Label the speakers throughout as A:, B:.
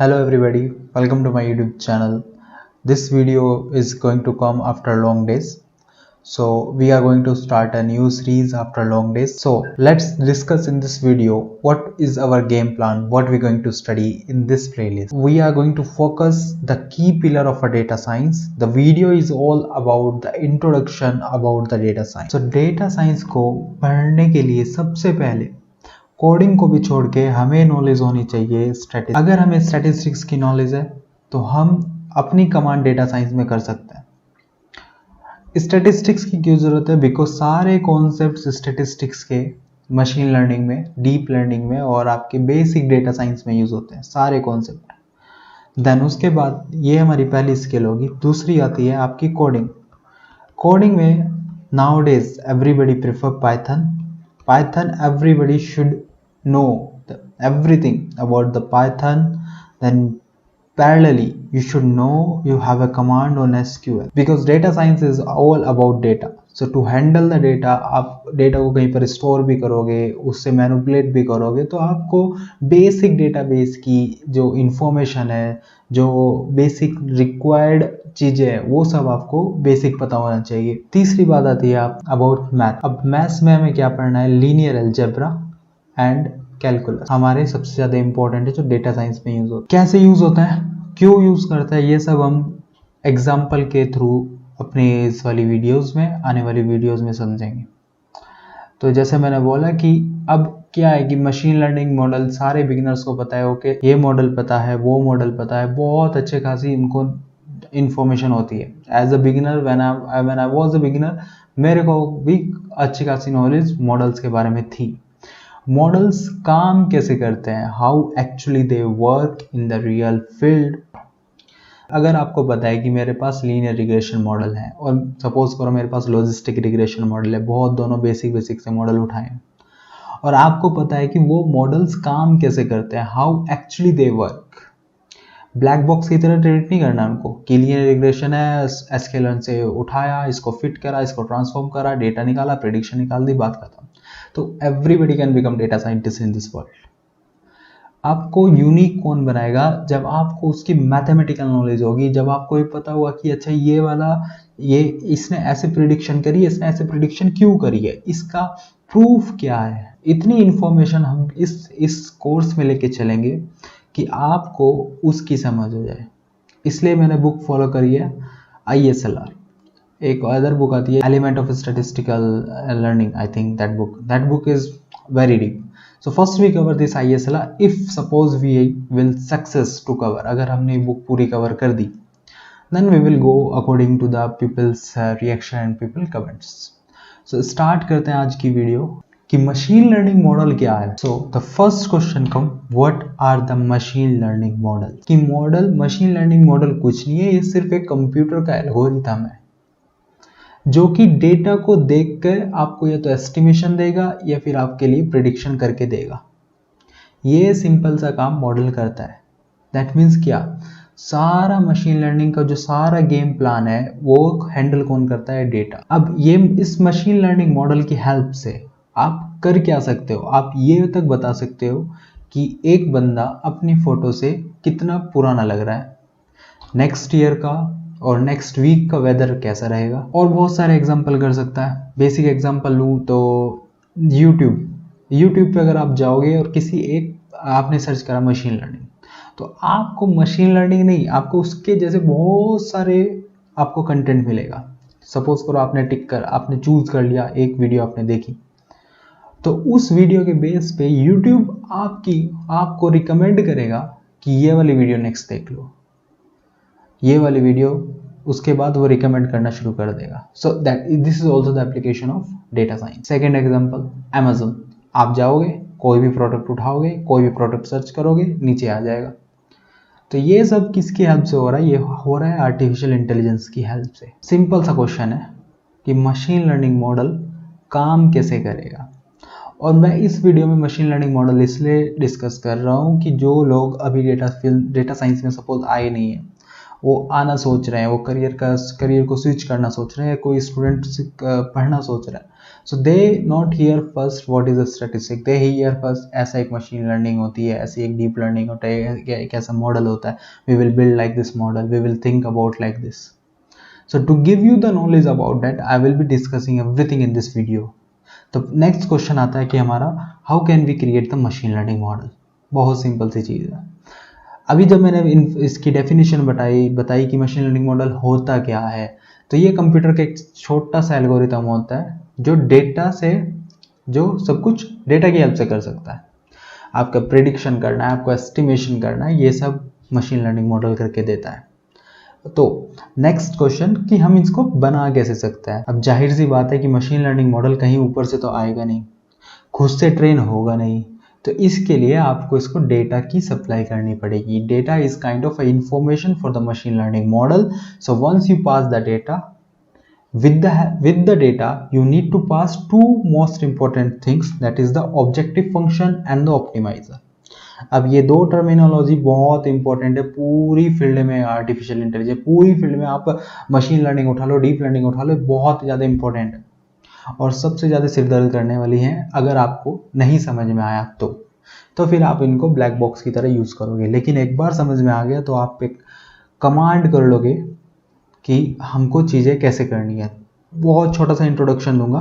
A: Hello everybody, welcome to my YouTube channel. This video is going to come after long days. So we are going to start a new series after long days. So let's discuss in this video what is our game plan, what we're going to study in this playlist. We are going to focus the key pillar of a data science. The video is all about the introduction about the data science. So data science को पढ़ने के लिए सबसे पहले coding को भी छोड़ के हमें नॉलेज होनी चाहिए स्टैटिस्टिक्स। अगर हमें स्टैटिस्टिक्स की नॉलेज है तो हम अपनी कमांड डेटा साइंस में कर सकते हैं। स्टैटिस्टिक्स की क्यों जरूरत है? बिकॉज सारे कॉन्सेप्ट्स स्टैटिस्टिक्स के मशीन लर्निंग में, डीप लर्निंग में और आपके बेसिक डेटा साइंस में यूज होते हैं सारे कॉन्सेप्ट। देन उसके बाद ये हमारी पहली स्किल होगी। दूसरी आती है आपकी कोडिंग। कोडिंग में now days everybody prefer Python everybody should know everything about the Python. Then parallelly you should know you have a command on SQL because data science is all about data. So to handle the data, आप data को कहीं पर store भी करोगे, उससे manipulate भी करोगे, तो आपको बेसिक डेटाबेस की जो इंफॉर्मेशन है, जो बेसिक रिक्वायर्ड चीजें हैं, वो सब आपको बेसिक पता होना चाहिए। तीसरी बात आती है आप अबाउट मैथ। अब मैथ्स में हमें क्या पढ़ना है? लीनियर अलजेब्रा एंड कैलकुलस हमारे सबसे ज्यादा इंपॉर्टेंट है जो डेटा साइंस में यूज होता है। कैसे यूज होता है, क्यों यूज करता है, ये सब हम एग्जाम्पल के थ्रू अपने इस वाली वीडियोस में, आने वाली वीडियोस में समझेंगे। तो जैसे मैंने बोला कि अब क्या है कि मशीन लर्निंग मॉडल सारे बिगिनर्स को पता है। ओके, ये मॉडल पता है, वो मॉडल पता है, बहुत अच्छे खासी इनको इंफॉर्मेशन होती है। As a beginner when I was a beginner, मेरे को भी अच्छी खासी नॉलेज मॉडल्स के बारे में थी। मॉडल्स काम कैसे करते हैं, how actually they work in the real field. अगर आपको पता है कि मेरे पास लीनियर रिग्रेशन मॉडल है और सपोज करो मेरे पास लॉजिस्टिक रिग्रेशन मॉडल है, बहुत दोनों बेसिक से मॉडल उठाए, और आपको पता है कि वो मॉडल्स काम कैसे करते हैं, how actually they work. Black box की तरह ट्रीट नहीं करना उनको कि लीनियर रिग्रेशन है, एसक्यूएल से उठाया, इसको फिट करा, इसको ट्रांसफॉर्म करा, डेटा निकाला, प्रेडिक्शन निकाल दी, बात खत्म। तो everybody can become data scientist in this world. आपको यूनिक कौन बनाएगा? जब आपको उसकी मैथमेटिकल नॉलेज होगी, जब आपको ये पता होगा कि अच्छा ये वाला, ये इसने ऐसे प्रिडिक्शन करी, इसने ऐसे प्रिडिक्शन क्यों करी है, इसका प्रूफ क्या है। इतनी इंफॉर्मेशन हम इस कोर्स में लेके चलेंगे कि आपको उसकी समझ हो जाए। इसलिए मैंने बुक फॉलो करी है ISLR। एक अदर बुक आती है element of statistical learning, I think that book is very deep. So first we cover this ISLR. If suppose we will success to cover, अगर हमने बुक पूरी कवर कर दी, then we will go according to the people's reaction and people comments. So start करते हैं आज की video कि machine learning model क्या है। So the first question come, what are the machine learning model? कि मॉडल, मशीन लर्निंग मॉडल कुछ नहीं है, ये सिर्फ एक कंप्यूटर का एल्गोरिथम है जो कि डेटा को देखकर आपको या तो एस्टिमेशन देगा या फिर आपके लिए प्रेडिक्शन करके देगा। ये सिंपल सा काम मॉडल करता है। दैट मीन्स क्या, सारा मशीन लर्निंग का जो सारा गेम प्लान है वो हैंडल कौन करता है? डेटा। अब ये इस मशीन लर्निंग मॉडल की हेल्प से आप कर क्या सकते हो? आप ये तक बता सकते हो कि एक बंदा अपनी फोटो से कितना पुराना लग रहा है, नेक्स्ट ईयर का और नेक्स्ट वीक का वेदर कैसा रहेगा, और बहुत सारे एग्जांपल कर सकता है। बेसिक एग्जांपल लूँ तो यूट्यूब पे अगर आप जाओगे और किसी एक आपने सर्च करा मशीन लर्निंग, तो आपको मशीन लर्निंग नहीं, आपको उसके जैसे बहुत सारे आपको कंटेंट मिलेगा। सपोज करो आपने चूज कर लिया, एक वीडियो आपने देखी, तो उस वीडियो के बेस पे यूट्यूब आपको रिकमेंड करेगा कि ये वाली वीडियो नेक्स्ट देख लो, ये वाली वीडियो, उसके बाद वो रिकमेंड करना शुरू कर देगा। So that this is also the application of data science. Second example, Amazon। आप जाओगे, कोई भी प्रोडक्ट उठाओगे, कोई भी प्रोडक्ट सर्च करोगे, नीचे आ जाएगा। तो ये सब किसकी हेल्प से हो रहा है? ये हो रहा है आर्टिफिशियल इंटेलिजेंस की हेल्प से। सिंपल सा क्वेश्चन है कि मशीन लर्निंग मॉडल काम कैसे करेगा। और मैं इस वीडियो में मशीन लर्निंग मॉडल इसलिए डिस्कस कर रहा हूँ कि जो लोग अभी डेटा साइंस में सपोज आए नहीं है वो आना सोच रहे हैं, वो करियर को स्विच करना सोच रहे हैं, कोई स्टूडेंट पढ़ना सोच रहा है, so they not hear first what is a statistic, they hear first ऐसा एक मशीन लर्निंग होती है, ऐसी एक डीप लर्निंग होता है, एक ऐसा मॉडल होता है, we will build like this model, we will think about like this. So to give you the knowledge about that, I will be discussing everything in this video. तो next question आता है कि हमारा how can we create the machine learning model. बहुत simple सी चीज़ है. अभी जब मैंने इसकी डेफिनेशन बताई कि मशीन लर्निंग मॉडल होता क्या है, तो ये कंप्यूटर का एक छोटा सा एल्गोरिथम होता है जो डेटा से, जो सब कुछ डेटा की हेल्प से कर सकता है. आपका प्रिडिक्शन करना है, आपको एस्टिमेशन करना है, ये सब मशीन लर्निंग मॉडल करके देता है. तो नेक्स्ट क्वेश्चन कि हम इसको बना कैसे सकते हैं. अब जाहिर सी बात है कि मशीन लर्निंग मॉडल कहीं ऊपर से तो आएगा नहीं, खुद से ट्रेन होगा नहीं, तो इसके लिए आपको इसको डेटा की सप्लाई करनी पड़ेगी. Data is kind of information for the machine learning model. So once you pass the data, with the data you need to pass two most important things, that is the objective function and the optimizer. अब ये दो terminology बहुत important है पूरी field में, artificial intelligence पूरी field में, आप मशीन लर्निंग उठा लो, डीप लर्निंग उठा लो, बहुत ज़्यादा इंपॉर्टेंट है और सबसे ज़्यादा सिरदर्द करने वाली हैं. अगर आपको नहीं समझ में आया तो फिर आप इनको ब्लैक बॉक्स की तरह यूज़ करोगे, लेकिन एक बार समझ में आ गया तो आप एक कमांड कर लोगे कि हमको चीज़ें कैसे करनी है. बहुत छोटा सा इंट्रोडक्शन दूंगा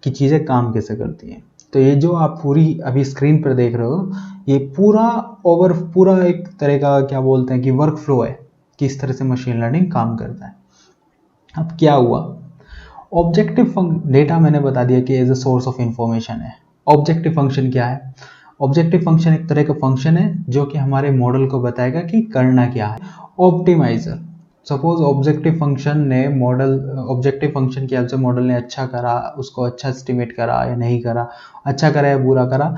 A: कि चीज़ें काम कैसे करती हैं. तो ये जो आप पूरी अभी स्क्रीन पर देख रहे हो, ये पूरा एक तरह का क्या बोलते हैं कि वर्क फ्लो है, किस तरह से मशीन लर्निंग काम करता है. अब क्या हुआ, ऑब्जेक्टिव डेटा मैंने बता दिया कि as a source of information है. ऑब्जेक्टिव फंक्शन क्या है? ऑब्जेक्टिव फंक्शन एक तरह का फंक्शन है जो कि हमारे मॉडल को बताएगा कि करना क्या है. ऑप्टिमाइजर, सपोज ऑब्जेक्टिव फंक्शन की हेल्प से मॉडल ने अच्छा करा, उसको अच्छा एस्टिमेट करा या नहीं करा, अच्छा करा या बुरा करा.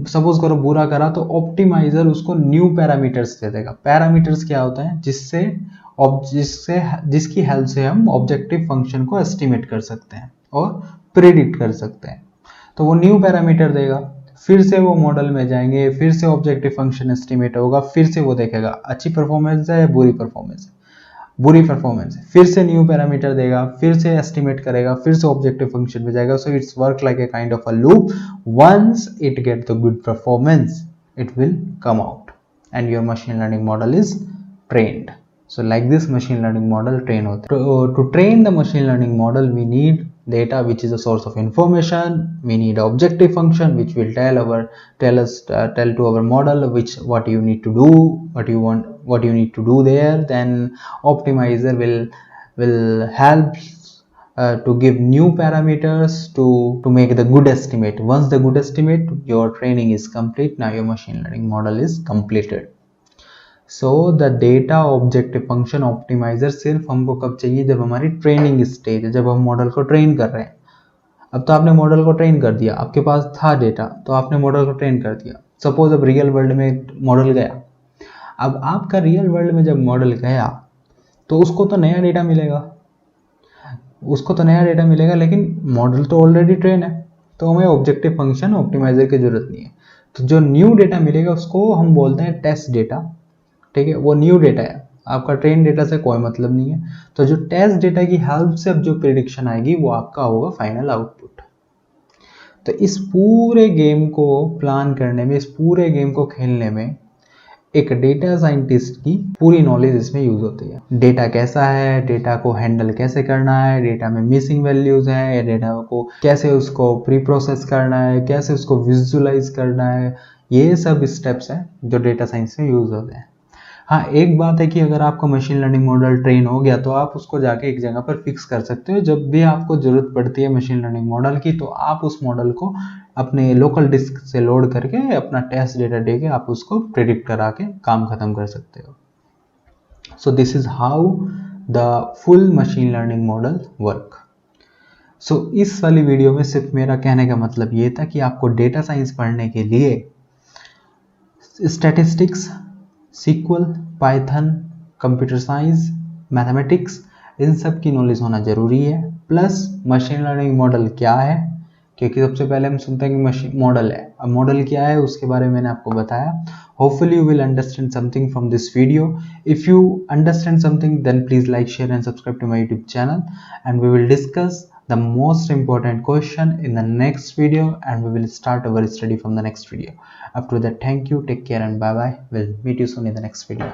A: सपोज करो बुरा करा, तो ऑप्टिमाइजर उसको न्यू पैरामीटर्स दे देगा. पैरामीटर्स क्या होता है? जिसकी हेल्प से हम ऑब्जेक्टिव फंक्शन को एस्टिमेट कर सकते हैं और प्रेडिक्ट कर सकते हैं. तो वो न्यू पैरामीटर देगा, फिर से वो मॉडल में जाएंगे, फिर से ऑब्जेक्टिव फंक्शन एस्टिमेट होगा, फिर से वो देखेगा अच्छी परफॉर्मेंस है या बुरी परफॉर्मेंस है, फिर से न्यू पैरामीटर देगा, फिर से एस्टिमेट करेगा, फिर से ऑब्जेक्टिव फंक्शन में जाएगा. So it's work like a kind of a loop. Once it get the good performance, it will come out and your machine learning model is trained. So like this machine learning model train होता है. To train the machine learning model we need data which is a source of information. We need objective function which will tell to our model what you need to do, what you need to do there. Then optimizer will help to give new parameters to make the good estimate. Once the good estimate, your training is complete. Now your machine learning model is completed. So the data objective function optimizer सिर्फ हमको कब चाहिए? जब हमारी training stage है, जब हम model को ट्रेन कर रहे हैं. अब तो आपने मॉडल को ट्रेन कर दिया, आपके पास था डेटा, तो आपने मॉडल को ट्रेन कर दिया. सपोज अब रियल वर्ल्ड में मॉडल गया. अब आपका रियल वर्ल्ड में जब मॉडल गया तो उसको तो नया डेटा मिलेगा, लेकिन मॉडल तो ऑलरेडी ट्रेन है, तो हमें ऑब्जेक्टिव फंक्शन ऑप्टिमाइजर की जरूरत नहीं है. तो जो न्यू डेटा मिलेगा उसको हम बोलते हैं टेस्ट डेटा. ठीक है, वो न्यू डेटा है, आपका ट्रेन डेटा से कोई मतलब नहीं है. तो जो टेस्ट डेटा की हेल्प से अब जो प्रिडिक्शन आएगी वो आपका होगा फाइनल आउटपुट. तो इस पूरे गेम को प्लान करने में, इस पूरे गेम को खेलने में एक डेटा साइंटिस्ट की पूरी नॉलेज इसमें यूज होती है. डेटा कैसा है, डेटा को हैंडल कैसे करना है, डेटा में मिसिंग वैल्यूज है, डेटा को कैसे उसको प्री प्रोसेस करना है, कैसे उसको विजुअलाइज करना है, ये सब स्टेप्स हैं जो डेटा साइंस में यूज होते हैं. हाँ, एक बात है कि अगर आपका मशीन लर्निंग मॉडल ट्रेन हो गया तो आप उसको जाके एक जगह पर फिक्स कर सकते हो. जब भी आपको जरूरत पड़ती है मशीन लर्निंग मॉडल की, तो आप उस मॉडल को अपने लोकल डिस्क से लोड करके अपना टेस्ट डेटा देके आप उसको प्रेडिक्ट करा के काम खत्म कर सकते हो. So this is how the full machine learning model work. So इस वाली वीडियो में सिर्फ मेरा कहने का मतलब ये था कि आपको डेटा साइंस पढ़ने के लिए statistics, SQL, Python, computer science, mathematics, इन सब की नॉलेज होना जरूरी है. प्लस मशीन लर्निंग मॉडल क्या है, क्योंकि सबसे पहले हम सुनते हैं कि मशीन मॉडल है। अब मॉडल क्या है उसके बारे में मैंने आपको बताया। Hopefully you will understand something from this video. If you understand something then please like, share and subscribe to my YouTube channel, and we will discuss the most important question in the next video, and we will start our study from the next video. After that, thank you, take care, and bye bye. We'll meet you soon in the next video.